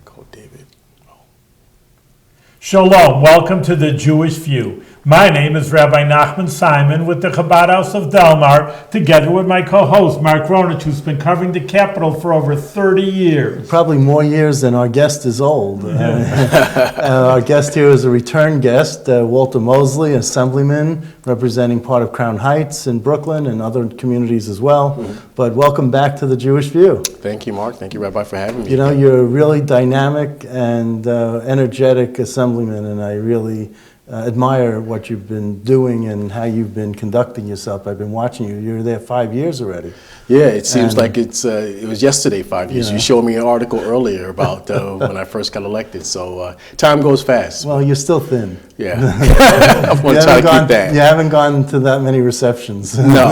call David. Shalom, welcome to the Jewish View. My name is Rabbi Nachman Simon with the Chabad House of Delmar, together with my co-host Mark Ronich, who's been covering the Capitol for over 30 years. Probably more years than our guest is old. Our guest here is a return guest, Walter Mosley, Assemblyman, representing part of Crown Heights in Brooklyn and other communities as well. Mm-hmm. But welcome back to the Jewish View. Thank you, Mark. Thank you, Rabbi, for having me. You know, you're a really dynamic and energetic Assemblyman, and I really admire what you've been doing and how you've been conducting yourself. I've been watching you. You're there 5 years already. Yeah, it seems like it was yesterday, 5 years. Yeah. You showed me an article earlier about when I first got elected. So time goes fast. Well, you're still thin. Yeah. I want to try to keep that. You haven't gone to that many receptions. No.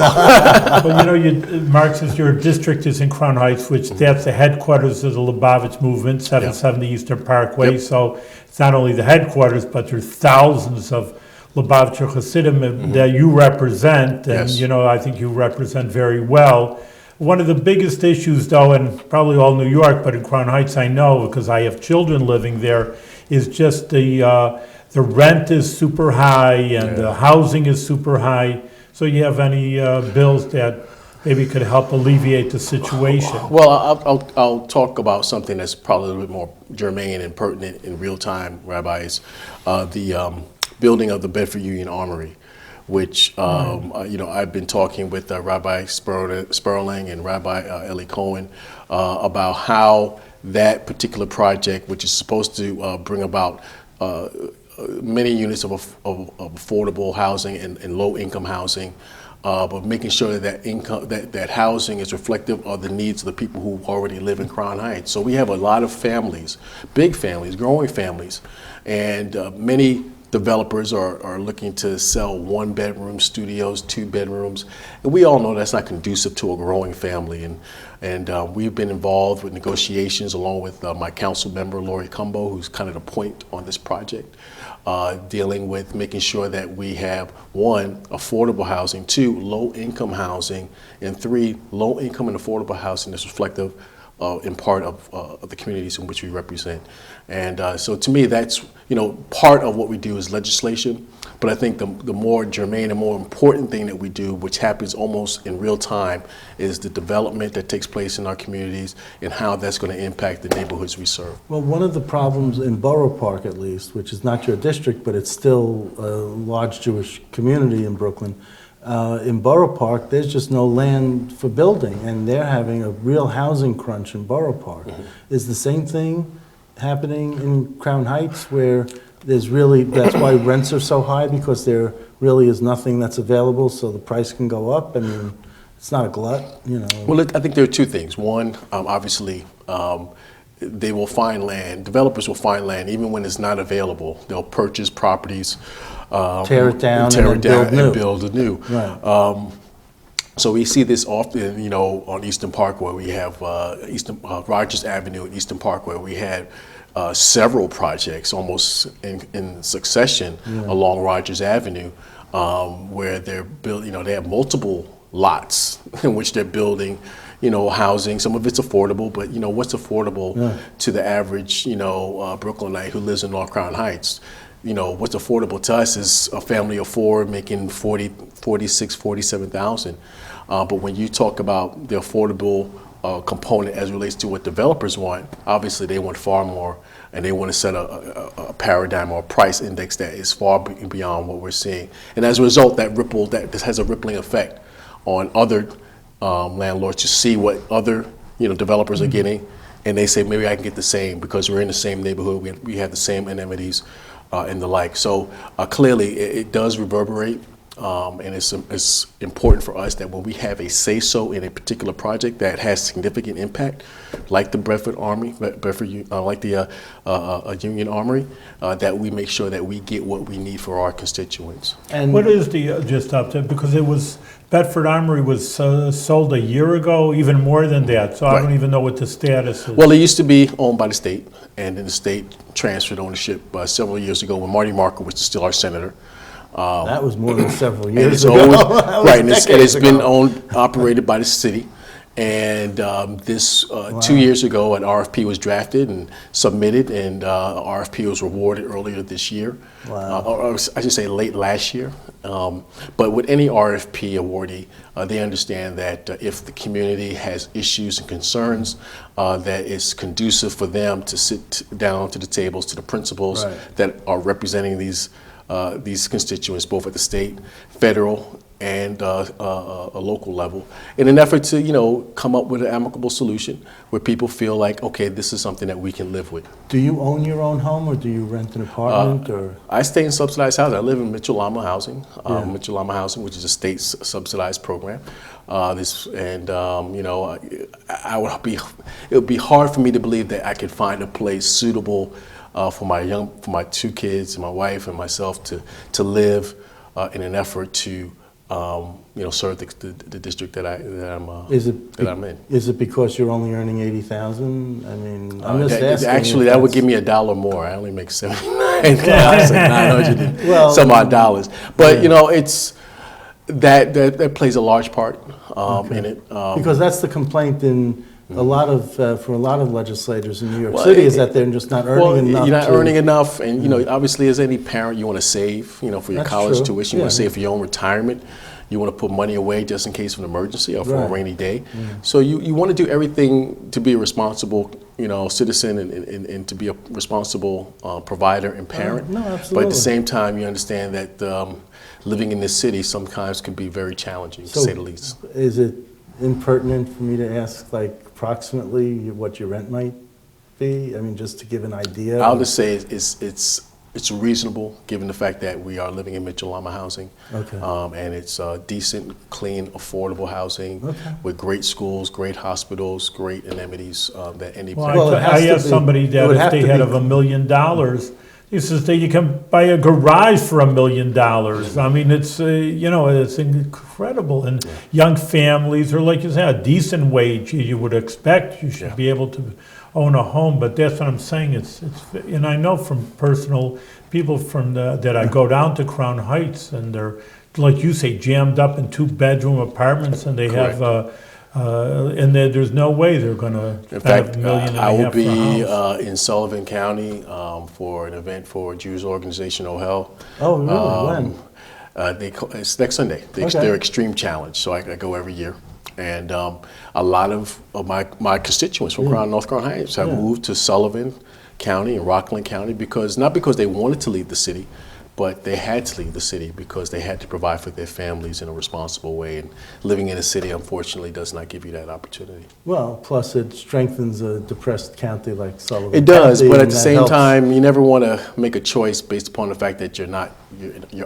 Well, you know, Mark, since your district is in Crown Heights, which that's the headquarters of the Lubavitch movement, 770 Eastern Parkway. Yep. So it's not only the headquarters, but there's thousands of Lubavitcher Hasidim that you represent, and Yes. you know, I think you represent very well. One of the biggest issues, though, and probably all New York, but in Crown Heights I know because I have children living there, is just the rent is super high and the housing is super high. So you have any bills that maybe could help alleviate the situation? Well, I'll talk about something that's probably a little bit more germane and pertinent in real time, Rabbi, is the building of the Bedford Union Armory, which you know, I've been talking with Rabbi Sperling and Rabbi Eli Cohen about how that particular project, which is supposed to bring about many units of affordable housing and low-income housing, but making sure that housing is reflective of the needs of the people who already live in Crown Heights. So we have a lot of families, big families, growing families, and many developers are looking to sell 1-bedroom studios, 2 bedrooms, and we all know that's not conducive to a growing family. And we've been involved with negotiations along with my council member, Lori Cumbo, who's kind of the point on this project, dealing with making sure that we have 1, affordable housing, 2, low-income housing, and 3, low-income and affordable housing that's reflective in part of the communities in which we represent. And so to me, that's, you know, part of what we do is legislation, but I think the more germane and more important thing that we do, which happens almost in real time, is the development that takes place in our communities and how that's going to impact the neighborhoods we serve. Well, one of the problems in Borough Park, at least, which is not your district, but it's still a large Jewish community in Brooklyn, in Borough Park, there's just no land for building, and they're having a real housing crunch in Borough Park. Mm-hmm. Is the same thing happening in Crown Heights, where there's really, that's why rents are so high, because there really is nothing that's available, so the price can go up? I mean, it's not a glut, you know. Well, I think there are 2 things. One, obviously, they will find land, developers will find land even when it's not available. They'll purchase properties, tear it down and build anew. Right. So we see this often, you know, on Eastern Parkway. We have Rogers Avenue and Eastern Parkway. We had several projects almost in succession along Rogers Avenue, where they're building, you know, they have multiple lots in which they're building, you know, housing. Some of it's affordable, but, you know, what's affordable to the average, you know, Brooklynite who lives in North Crown Heights? You know, what's affordable to us is a family of 4 making 47,000. But when you talk about the affordable component as it relates to what developers want, obviously they want far more, and they want to set a paradigm or a price index that is far beyond what we're seeing. And as a result, this has a rippling effect on other landlords to see what other, you know, developers are getting, and they say, maybe I can get the same because we're in the same neighborhood, we have the same amenities and the like. So clearly it does reverberate, and it's important for us that when we have a say-so in a particular project that has significant impact, like the Bedford Armory, like the Union Armory, that we make sure that we get what we need for our constituents. And what is the just up to, because it was Bedford Armory was sold a year ago, even more than that. So I don't even know what the status is. Well, it used to be owned by the state, and then the state transferred ownership several years ago when Marty Marker was still our senator. That was more than several years ago. Right, and it's been operated by the city. And this 2 years ago, an RFP was drafted and submitted, and RFP was awarded earlier this year. Wow. Or I should say late last year. But with any RFP awardee, they understand that if the community has issues and concerns, that it's conducive for them to sit down to the tables, to the principals Right. that are representing these constituents, both at the state, federal, and a local level, in an effort to, come up with an amicable solution where people feel like, okay, this is something that we can live with. Do you own your own home, or do you rent an apartment, or? I stay in subsidized housing. I live in Mitchell-Lama Housing, Yeah. Mitchell-Lama Housing, which is a state subsidized program. It would be hard for me to believe that I could find a place suitable for my two kids and my wife and myself to live in an effort to serve the district that I'm in. Is it because you're only earning 80,000? I mean, I'm just asking. Actually, if that would that's- give me $1 more. I only make $79,900 Well, some odd dollars. But it's that plays a large part in it. Because that's the complaint in a lot of for a lot of legislators in New York Well, City, is that they're just not earning enough. You're not to- earning enough, and obviously, as any parent, you want to save, for your That's college true. tuition. You want Yeah. to save for your own retirement. You want to put money away just in case of an emergency or for a Right. rainy day. So you want to do everything to be a responsible, citizen and to be a responsible provider and parent. No, But at absolutely. the same time, you understand that living in this city sometimes can be very challenging, to So say the least. Is it impertinent for me to ask, like, approximately what your rent might be? I mean, just to give an idea. I'll just say it's reasonable, given the fact that we are living in Mitchell-Lama housing. Okay. And it's decent, clean, affordable housing Okay. with great schools, great hospitals, great amenities that any Well, Well, it has I to asked be- somebody it that would if have they to had be- of $1 million, he says that you can buy a garage for $1 million. I mean, it's it's incredible. And young families, or like you said, a decent wage you would expect you should Yeah. be able to own a home. But that's what I'm saying. And I know from personal people that I go down to Crown Heights, and they're, like you say, jammed up in 2-bedroom apartments, and they Correct. have. And there's no way they're going to In spend fact, $1.5 million I will for a be house. in Sullivan County for an event for a Jews organization, OHEL. Oh, really? When? It's next Sunday. Okay. Their Extreme Challenge, so I go every year. And a lot of my constituents from North Crown Heights have Yeah. moved to Sullivan County and Rockland County not because they wanted to leave the city, but they had to leave the city because they had to provide for their families in a responsible way. And living in a city, unfortunately, does not give you that opportunity. Well, plus it strengthens a depressed county like Sullivan It does, County, but at and the that same helps. time, you never want to make a choice based upon the fact that you're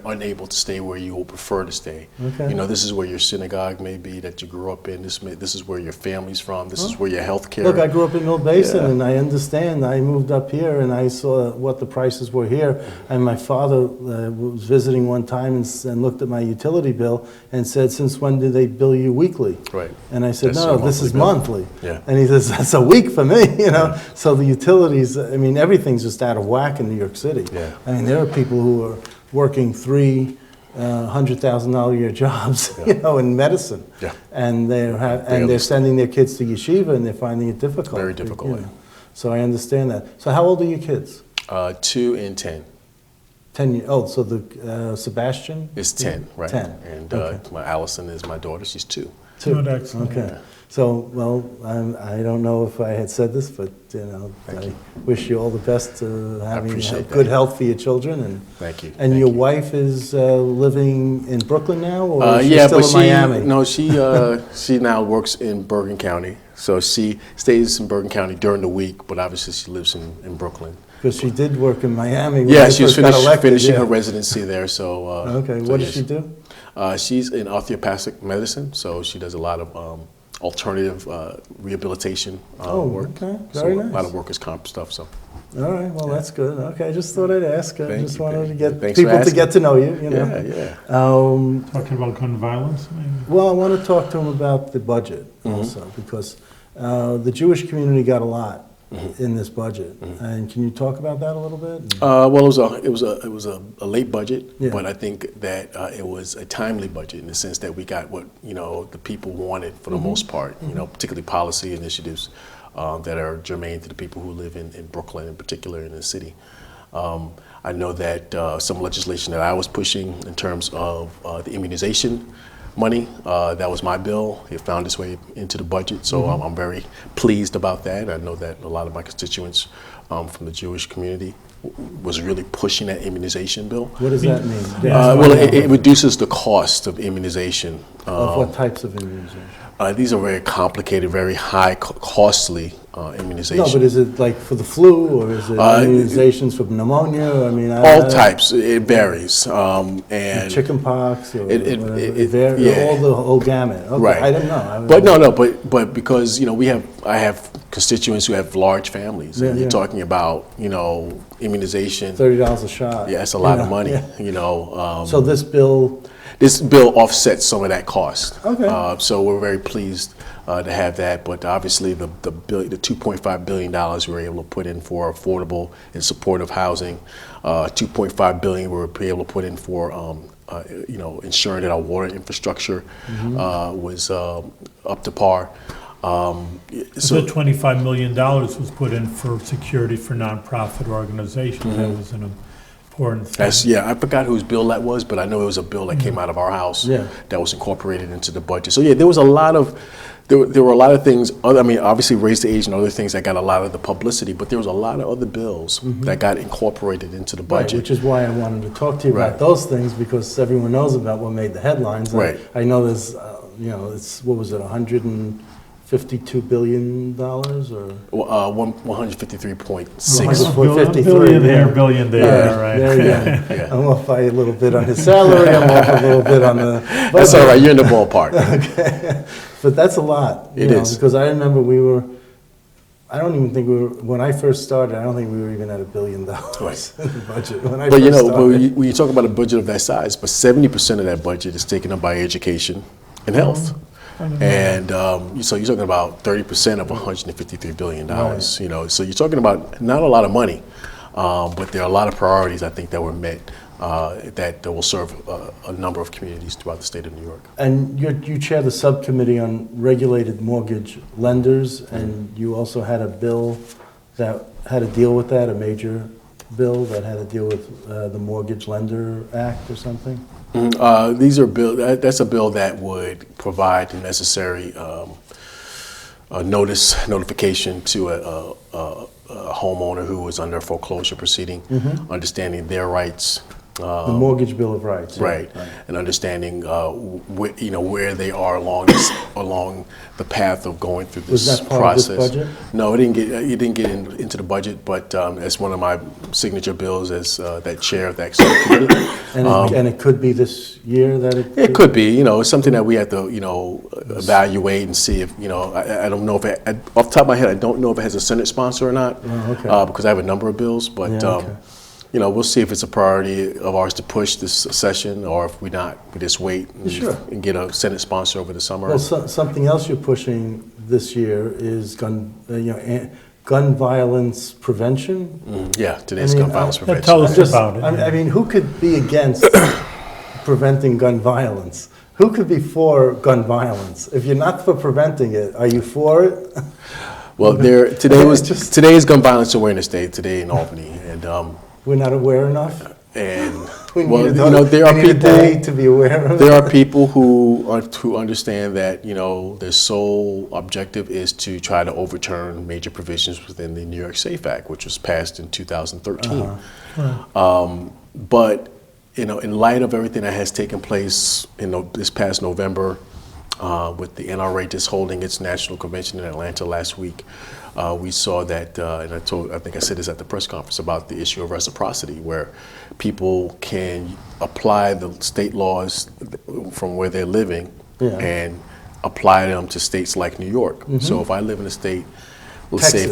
unable to stay where you would prefer to stay. Okay. This is where your synagogue may be that you grew up in. This is where your family's from. This is where your health care. Look, I grew up in Mill Basin, Yeah. and I understand. I moved up here, and I saw what the prices were here. And my father was visiting one time and looked at my utility bill and said, "Since when do they bill you weekly?" Right. And I said, That's "No, a this is monthly bill. monthly." Yeah. And he says, "That's a week for me," So the utilities, I mean, everything's just out of whack in New York City. Yeah. I mean, there are people who are working three $100,000 a year jobs, in medicine. Yeah. And they're Barely. sending their kids to yeshiva, and they're finding it difficult. Very difficult, yeah. So I understand that. So how old are your kids? 2 and 10. 10 years old. So the Sebastian It's 10, right? 10. And Okay. my Allison is my daughter. She's 2. Two. Oh, excellent. Okay. So, well, I don't know if I had said this, but Thank I you. wish you all the best to having appreciate good that. health for your children. And Thank you. And Thank your you. wife is living in Brooklyn now, or is she Yeah, still but in Miami? No, she now works in Bergen County. So she stays in Bergen County during the week, but obviously she lives in Brooklyn. Because she did work in Miami. When Yeah, I she was first got elected, finishing yeah. her residency there. So Okay, so what yeah, does she do? She's in osteopathic medicine, so she does a lot of alternative rehabilitation work. okay. So Very a lot nice. of workers' comp stuff. So All right, well, that's good. Okay, I just thought I'd ask. I Thank just you, wanted to thank get you. Thanks for people to asking. get to know you, yeah. Talking about gun violence, maybe? Well, I want to talk to him about the budget Mm-hmm. also, because the Jewish community got a lot in this budget. And can you talk about that a little bit? Well, it was a late budget, Yeah. but I think that it was a timely budget in the sense that we got what the people wanted for the most part. Particularly policy initiatives that are germane to the people who live in Brooklyn, in particular, in the city. I know that some legislation that I was pushing in terms of the immunization money, that was my bill. It found its way into the budget, so I'm very pleased about that. I know that a lot of my constituents from the Jewish community was really pushing that immunization bill. What does that mean? Well, it reduces the cost of immunization. Of what types of immunization? These are very complicated, very high, costly immunization. No, but is it like for the flu, or is it immunizations for pneumonia? I mean, all types. It varies. And chickenpox, or yeah. all the whole gamut. Okay, right. I didn't know. But because I have constituents who have large families, and you're talking about immunization. $30 a shot. Yeah, it's a lot of money. Yeah. So this bill. This bill offsets some of that cost. Okay. So we're very pleased to have that, but obviously the $2.5 billion we were able to put in for affordable and supportive housing, $2.5 billion we were able to put in for ensuring that our water infrastructure was up to par. So $25 million was put in for security for nonprofit organizations. That was an important thing. I forgot whose bill that was, but I know it was a bill that came out of our house that was incorporated into the budget. So there was a lot of there were a lot of things. Obviously, raise the age and other things that got a lot of the publicity, but there was a lot of other bills that got incorporated into the budget. Right, which is why I wanted to talk to you about those things, because everyone knows about what made the headlines. Right. I know there's, it's what was it, $152 billion or 153.6 billion here, billion there. Right. There you go. Yeah. I'm off by a little bit on his salary. I'm off a little bit on the budget. That's all right. You're in the ballpark. Okay. But that's a lot. It is. Because I remember I don't even think when I first started, I don't think we were even at $1 billion in the budget. When I first started. When you talk about a budget of that size, but 70% of that budget is taken up by education and health. And so you're talking about 30% of $153 billion. Right. So you're talking about not a lot of money, but there are a lot of priorities I think that were met that will serve a number of communities throughout the state of New York. And you chair the subcommittee on regulated mortgage lenders, and you also had a bill that had to deal with that, a major bill that had to deal with the Mortgage Lender Act or something. That's a bill that would provide the necessary notification to a homeowner who is under a foreclosure proceeding, understanding their rights. The Mortgage Bill of Rights. Right. And understanding where they are along the path of going through this Was that part process. of this budget? No, it didn't get into the budget, but it's one of my signature bills as that chair of that subcommittee. And it could be this year that it could be. It's something that we have to evaluate and see if I don't know if off the top of my head I don't know if it has a Senate sponsor or not. Oh, okay. Because I have a number of bills, but. Okay. We'll see if it's a priority of ours to push this session, or if we just wait and get a Senate sponsor over the summer. Well, something else you're pushing this year is gun violence prevention. Today's gun violence prevention. Tell us about it. I mean, who could be against preventing gun violence? Who could be for gun violence? If you're not for preventing it, are you for it? Well, today is Gun Violence Awareness Day today in Albany, and we're not aware enough. And there are people to be aware of. There are people who understand that their sole objective is to try to overturn major provisions within the New York SAFE Act, which was passed in 2013. But in light of everything that has taken place this past November, with the NRA just holding its national convention in Atlanta last week, we saw that, and I think I said this at the press conference about the issue of reciprocity, where people can apply the state laws from where they're living and apply them to states like New York. So if I live in a state, let's say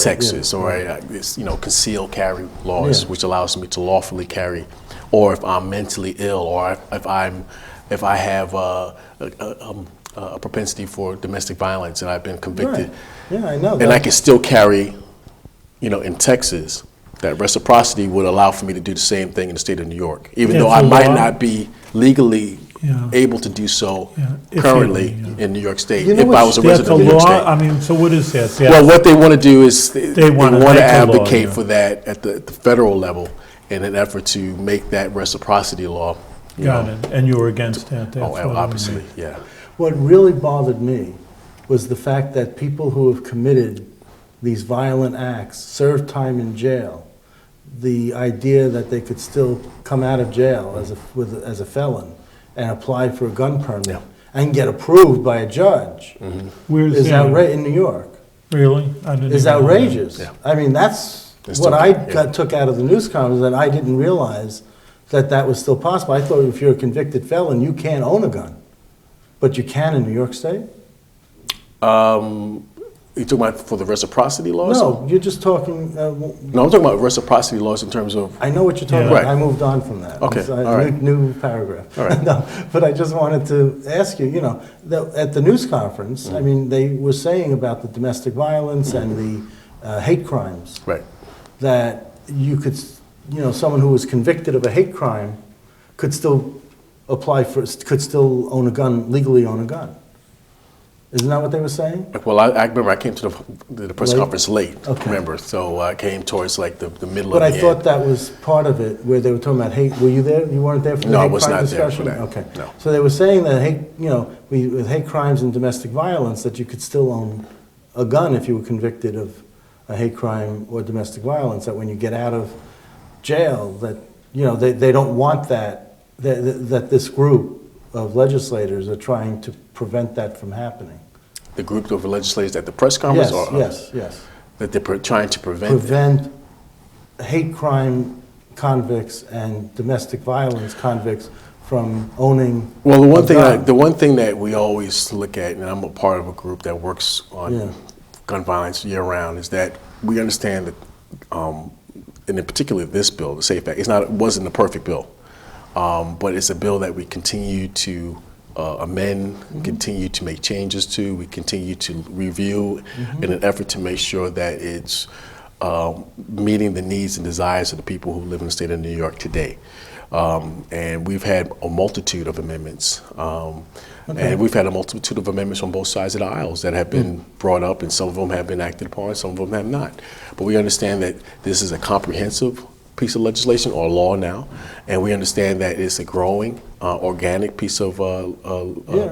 Texas, it's concealed carry laws, which allows me to lawfully carry, or if I'm mentally ill, or if I have a propensity for domestic violence and I've been convicted. Right. Yeah, I know. And I can still carry in Texas, that reciprocity would allow for me to do the same thing in the state of New York, even Yeah, though it's I a might law. not be legally Yeah. able to do so Yeah, if currently you- yeah. in New York State You know if I what- was a That's a resident of New York law, State. I mean, so what is that? Well, what they want to do is they wanna want to make a law, advocate yeah. for that at the federal level in an effort to make that reciprocity law. Got it, and you were against that? That's Oh, what I obviously, mean. yeah. What really bothered me was the fact that people who have committed these violent acts serve time in jail. The idea that they could still come out of jail as a felon and apply for a gun permit Yeah. and get approved by a judge Where's is that? outrageous in New York. Really? I didn't Is even know that. outrageous. Yeah. I mean, that's It's what still- I took out of the news conference, that I didn't realize that that was still possible. I thought if you're a convicted felon, you can't own a gun, but you can in New York State. You talking about for the reciprocity laws? No, you're just talking. No, I'm talking about reciprocity laws in terms of. I know what you're talking Yeah. about. Right. I moved on from that. Okay, It's a all right. new paragraph. All right. No, but I just wanted to ask you, at the news conference, I mean, they were saying about the domestic violence and the hate crimes, Right. that you could, someone who was convicted of a hate crime could still could still own a gun, legally own a gun. Isn't that what they were saying? Well, I remember I came to the press Late? conference late. Okay. Remember, so I came towards like the middle But of I the thought end. that was part of it, where they were talking about hate. Were you there? You weren't there for the No, I hate was crime not there for discussion? that. Okay. No. So they were saying that with hate crimes and domestic violence, that you could still own a gun if you were convicted of a hate crime or domestic violence, that when you get out of jail, that, they don't want that this group of legislators are trying to prevent that from happening. The group of legislators at the press conference? Yes, yes. That they're trying to prevent it. Prevent hate crime convicts and domestic violence convicts from owning Well, a gun. the one thing that we always look at, and I'm a part of a group that works on Yeah. gun violence year round, is that we understand that, and in particular this bill, the SAFE Act, it wasn't a perfect bill, but it's a bill that we continue to amend, continue to make changes to, we continue to review in an effort to make sure that it's meeting the needs and desires of the people who live in the state of New York today. And we've had a multitude of amendments. And we've had a multitude of amendments on both sides of the aisles that have been brought up, and some of them have been acted upon, some of them have not. But we understand that this is a comprehensive piece of legislation or law now, and we understand that it's a growing, organic piece of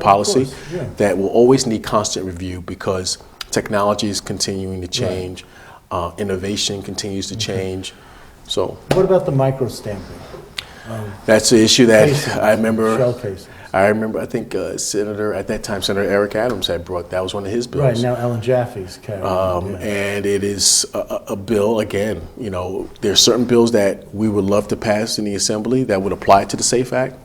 policy course, yeah. that will always need constant review because technology is continuing to change, innovation continues to change. So What about the micro-stamping? that's the issue that Casings, I remember. shell casings. I remember. I think at that time, Senator Eric Adams had brought. That was one of his bills. Right, now Ellen Jaffe's carrying it. And it is a bill. Again, there are certain bills that we would love to pass in the Assembly that would apply to the SAFE Act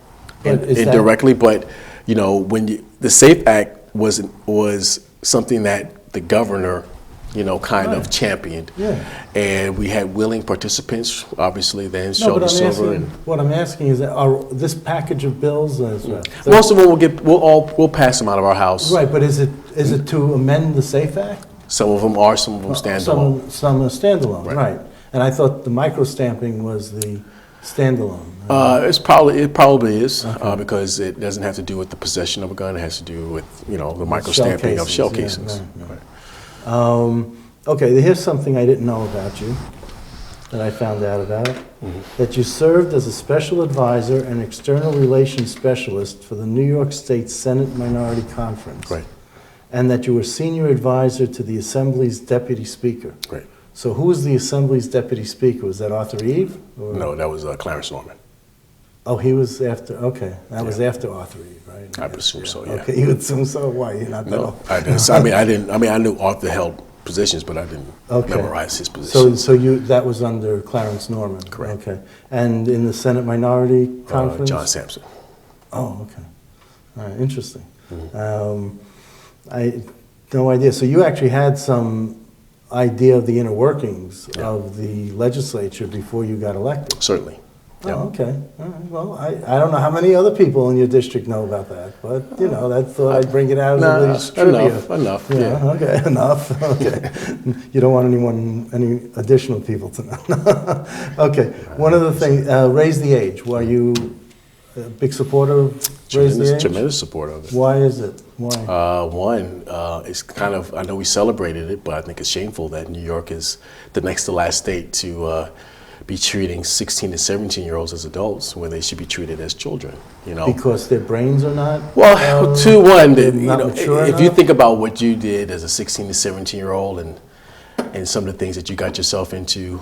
But is that- indirectly. But when the SAFE Act was something that the governor, kind of championed. Yeah. And we had willing participants, obviously, then No, Sheldon but Silver. what I'm asking is, this package of bills, Most of them we'll pass them out of our house. right, but is it to amend the SAFE Act? Some of them are, some of them standalone. Some are standalone, Right. right. And I thought the micro-stamping was the standalone. It probably is because it doesn't have to do with the possession of a gun. It has to do with the micro stamping of shell casings, casings. yeah, right. Okay, here's something I didn't know about you, that I found out about, that you served as a special advisor and external relations specialist for the New York State Senate Minority Conference. Right. And that you were senior advisor to the Assembly's Deputy Speaker. Right. So who was the Assembly's Deputy Speaker? Was that Arthur Eve? Or- No, that was Clarence Norman. Oh, he was after, okay, that was after Arthur Eve, right? I would assume so, yeah. Okay, you would assume so, why, you're not that No, old? I didn't. I knew Arthur held positions, but I didn't Okay. memorize his So, positions. that was under Clarence Norman? Correct. Okay. And in the Senate Minority Conference? John Sampson. Oh, okay. All right, interesting. Mm-hmm. I, no idea. So you actually had some idea of the inner workings Yeah. of the legislature before you got elected? Certainly. Yeah. Oh, okay. All right. Well, I don't know how many other people in your district know about that, but, I thought I'd bring it out as at least trivia. Enough. Yeah, okay, enough. Okay. You don't want any additional people to know. Okay. One other thing, raise the age. Were you a big supporter of raise the age? Tremendous support of it. Why is it? Why? One, it's kind of, I know we celebrated it, but I think it's shameful that New York is the next to last state to be treating 16 to 17-year-olds as adults when they should be treated as children, Because their brains are not Well, not mature if you enough? think about what you did as a 16 to 17-year-old and some of the things that you got yourself into,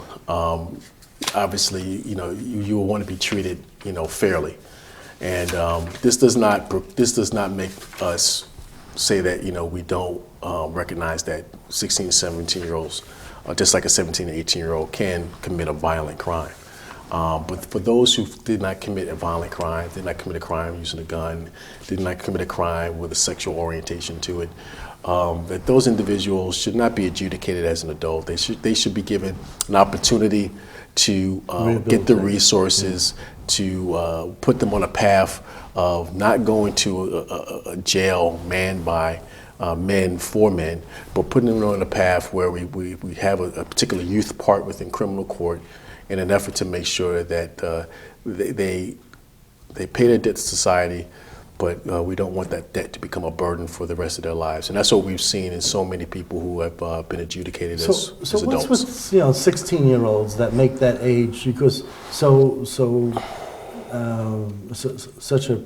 obviously, you will want to be treated, fairly. And this does not make us say that, we don't recognize that 16 to 17-year-olds, just like a 17 to 18-year-old, can commit a violent crime. But for those who did not commit a violent crime, did not commit a crime using a gun, did not commit a crime with a sexual orientation to it, that those individuals should not be adjudicated as an adult. They should be given an opportunity to get the resources, to put them on a path of not going to a jail manned by men for men, but putting them on a path where we have a particular youth part within criminal court in an effort to make sure that they pay their debt to society, but we don't want that debt to become a burden for the rest of their lives. And that's what we've seen in so many people who have been adjudicated as So adults. what's with 16-year-olds that make that age? Because such a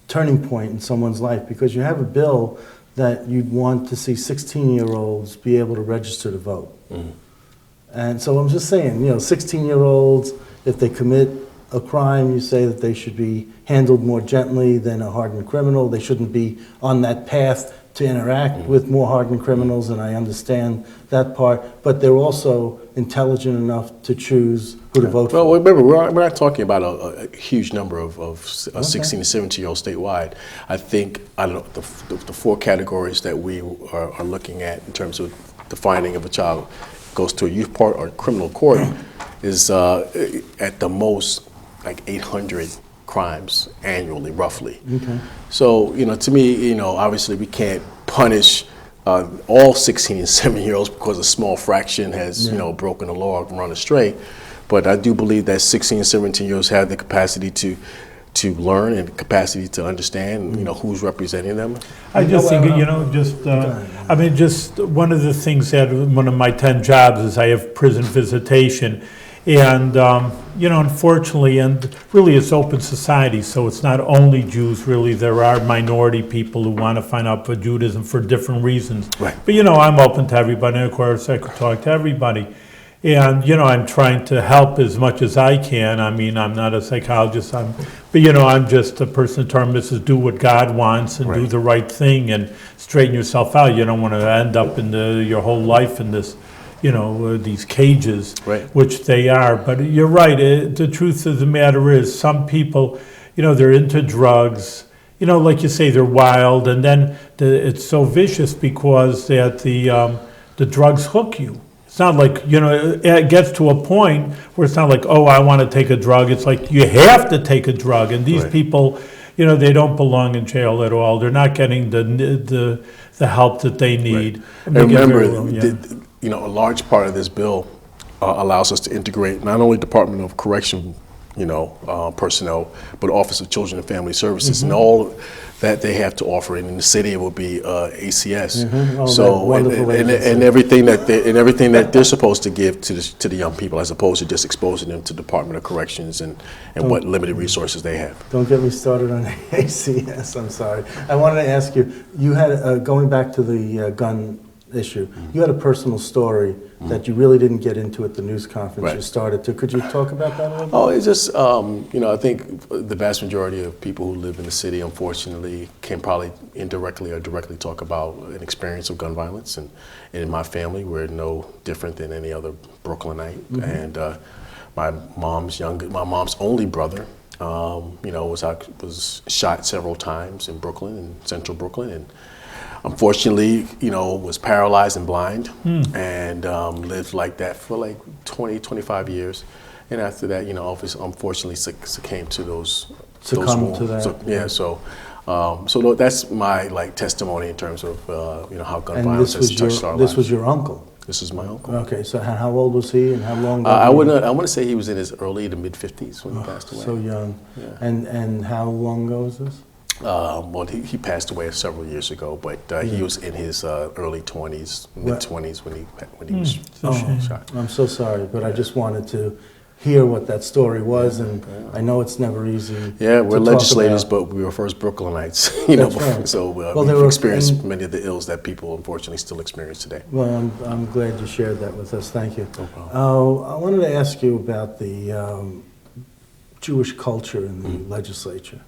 turning point in someone's life, because you have a bill that you'd want to see 16-year-olds be able to register to vote. Mm-hmm. And so I'm just saying, 16-year-olds, if they commit a crime, you say that they should be handled more gently than a hardened criminal. They shouldn't be on that path to interact with more hardened criminals, and I understand that part, but they're also intelligent enough to choose who to vote for. Well, remember, we're not talking about a huge number of 16 to 17-year-olds statewide. I think, the four categories that we are looking at in terms of defining if a child goes to a youth court or criminal court is at the most like 800 crimes annually, roughly. Okay. So, to me, obviously we can't punish all 16 and 17-year-olds because a small fraction has, broken the law or run astray. But I do believe that 16 and 17-year-olds have the capacity to learn and the capacity to understand, who's representing them. I just think, just one of the things that one of my 10 jobs is I have prison visitation. And, unfortunately, and really it's open society, so it's not only Jews, really. There are minority people who want to find out for Judaism for different reasons. Right. But, I'm open to everybody, and of course I could talk to everybody. And, I'm trying to help as much as I can. I mean, I'm not a psychologist, I'm just a person in terms of do what God wants and do the right thing and straighten yourself out. You don't want to end up in your whole life in this, these cages, which they are. But you're right, the truth of the matter is some people, they're into drugs, like you say, they're wild, and then it's so vicious because that the drugs hook you. It's not like, it gets to a point where it's not like, oh, I want to take a drug. It's like you have to take a drug. And these people, they don't belong in jail at all. They're not getting the help that they need. And remember, a large part of this bill allows us to integrate not only Department of Correction, personnel, but Office of Children and Family Services, and all that they have to offer. And in the city, it will be ACS. So and everything that they're supposed to give to the young people, as opposed to just exposing them to Department of Corrections and what limited resources they have. Don't get me started on ACS. I'm sorry. I wanted to ask you. You had going back to the gun issue. You had a personal story that you really didn't get into at the news conference you started to. Could you talk about that a little bit? Oh, it's just, I think the vast majority of people who live in the city, unfortunately, can probably indirectly or directly talk about an experience of gun violence. And in my family, we're no different than any other Brooklynite. And my mom's only brother, was shot several times in Brooklyn, in central Brooklyn. And unfortunately, was paralyzed and blind, and lived like that for like 20, 25 years. And after that, unfortunately succumbed to those Succumbed to wounds. that. So that's my testimony in terms of how gun And violence has touched our lives. this was your uncle? This is my uncle. Okay, so how old was he and how long ago? I want to say he was in his early to mid 50s when he passed away. So young. Yeah. And how long ago was this? Well, he passed away several years ago, but he was in his early 20s, mid 20s when he was shot. I'm so sorry, but I just wanted to hear what that story was, and I know it's never easy. Yeah, we're to talk legislators, about. but we were first Brooklynites, That's right. so Well, we've there were- experienced and- many of the ills that people unfortunately still experience today. Well, I'm glad you shared that with us. Thank you. No problem. I wanted to ask you about the Jewish culture in the legislature.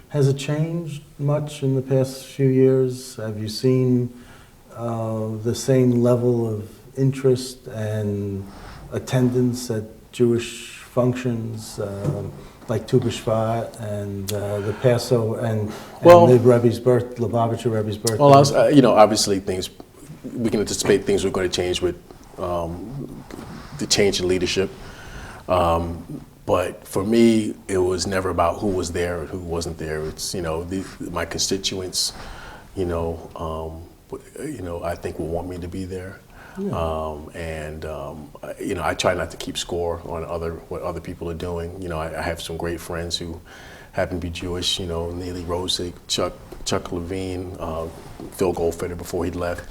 Has it changed much in the past few years? Have you seen the same level of interest and attendance at Jewish functions like Tu B'Shvat and the Passover and the Rebbe's birth, Lubavitcher Rebbe's birthday? Well, obviously we can anticipate things are going to change with the change in leadership. But for me, it was never about who was there and who wasn't there. It's my constituents, I think will want me to be there. Yeah. I try not to keep score on what other people are doing. I have some great friends who happen to be Jewish. Neely Rosick, Chuck Levine, Phil Goldfeder before he left,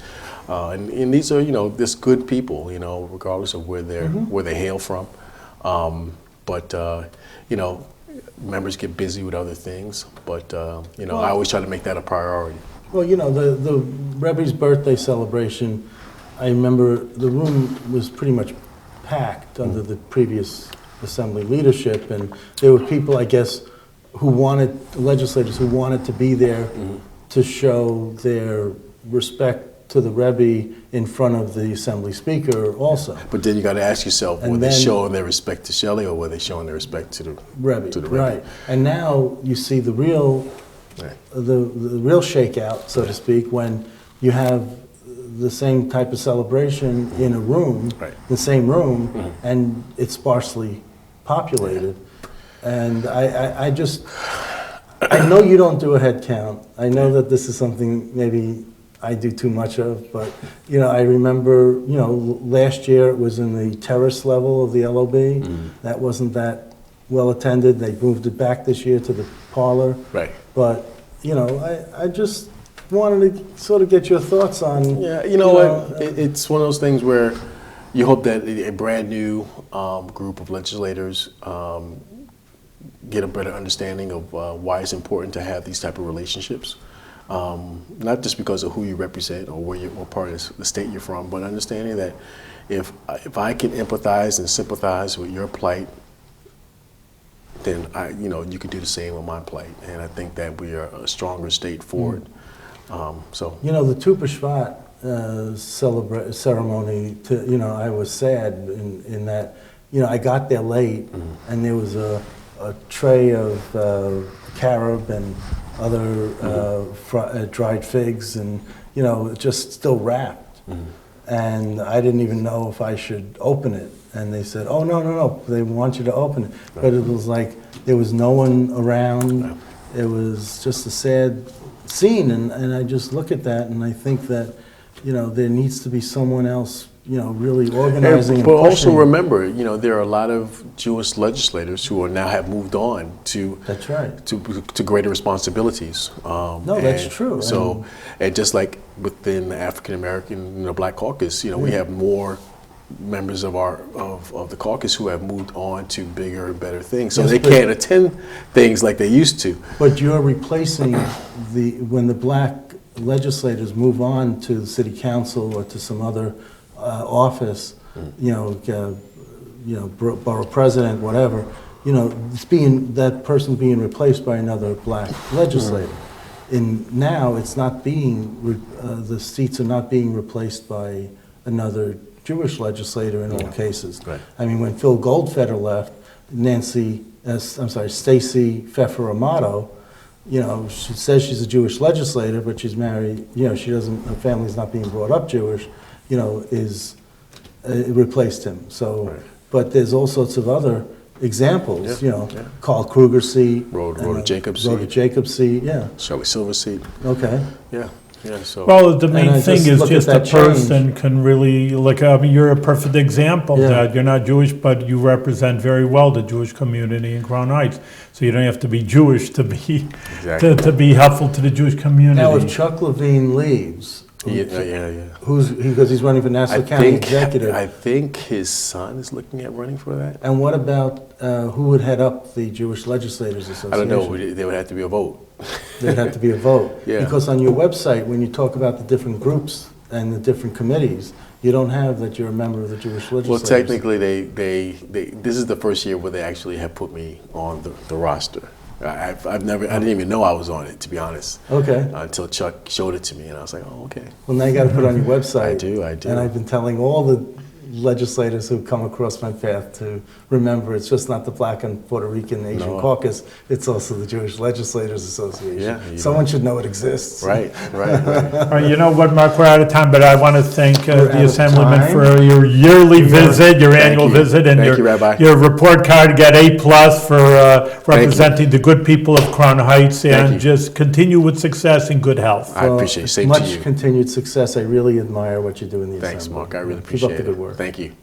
and these are just good people. Regardless of where they hail from. But members get busy with other things. But I always try to make that a priority. Well, the Rebbe's birthday celebration, I remember the room was pretty much packed under the previous assembly leadership, and there were people, I guess, legislators who wanted to be there to show their respect to the Rebbe in front of the assembly speaker also. But then you got to ask yourself, were they showing their respect to Shelley, or were they showing their respect to the Rebbe? Rebbe? Right. And now you see the real shakeout, so to speak, when you have the same type of celebration in a room, the same room, and it's sparsely populated. And I know you don't do a head count. I know that this is something maybe I do too much of, but I remember last year it was in the terrace level of the LOB. That wasn't that well attended. They moved it back this year to the parlor. Right. But I just wanted to sort of get your thoughts on. Yeah, it's one of those things where you hope that a brand new group of legislators get a better understanding of why it's important to have these type of relationships. Not just because of who you represent or what part of the state you're from, but understanding that if I can empathize and sympathize with your plight, then you can do the same with my plight. And I think that we are a stronger state for it. The Tu B'Shvat ceremony, I was sad in that, I got there late and there was a tray of carob and other dried figs and, just still wrapped. And I didn't even know if I should open it. And they said, oh, no, they want you to open it. But it was like there was no one around. It was just a sad scene. And I just look at that and I think that, there needs to be someone else, really organizing and but pushing. also remember, there are a lot of Jewish legislators who now have moved on to That's right. to greater responsibilities. That's true. So, and just like within the African American, Black caucus, we have more members of of the caucus who have moved on to bigger and better things. So they can't attend things like they used to. But you're replacing when the Black legislators move on to the city council or to some other office, borough president, whatever, it's that person being replaced by another Black legislator. Now it's not being, the seats are not being replaced by another Jewish legislator in all cases. Right. I mean, when Phil Goldfeder left, Stacey Pfeffer Amato she says she's a Jewish legislator, but she's married, she doesn't, her family's not being brought up Jewish, is, it replaced him. So, Right. but there's all sorts of other examples, Yeah, Carl Kruger seat. Rhoda Jacobs Rhoda seat. Jacobs seat, yeah, Shelley Silver seat. okay. Yeah, so. Well, the main I thing just is look at just a that change. person can really, you're a perfect example Yeah. that you're not Jewish, but you represent very well the Jewish community in Crown Heights. So you don't have to be Jewish to be, Exactly. to be helpful to the Jewish Now, if community. Chuck Levine leaves, Yeah. because he's running for Nassau County Executive. I think his son is looking at running for that. And what about, who would head up the Jewish Legislators Association? I don't know, there would have to be a vote. There'd have to be a vote. Yeah. Because on your website, when you talk about the different groups and the different committees, you don't have that you're a member of the Jewish Well, legislators. technically, this is the first year where they actually have put me on the roster. I didn't even know I was on it, to be honest, Okay. until Chuck showed it to me, and I was like, oh, okay. Well, now you got to put it on your website. I do. And I've been telling all the legislators who come across my path to remember it's just not the Black and Puerto Rican Asian No. Caucus, it's also the Jewish Legislators Association. Yeah, Someone should know it exists. Right. All right, you know what, Mark, we're out of time, but I want to thank We're out the of Assemblyman time. for your yearly visit, your Thank annual you. visit, and Thank you, Rabbi. your report card got A+ for representing the good people of Crown Heights, Thank and you. just continue with success and good health. I appreciate it. Same to Much you. continued success. I really admire what you do in the Thanks, Assembly. Mark. I really Keep appreciate up the it. good work. Thank you.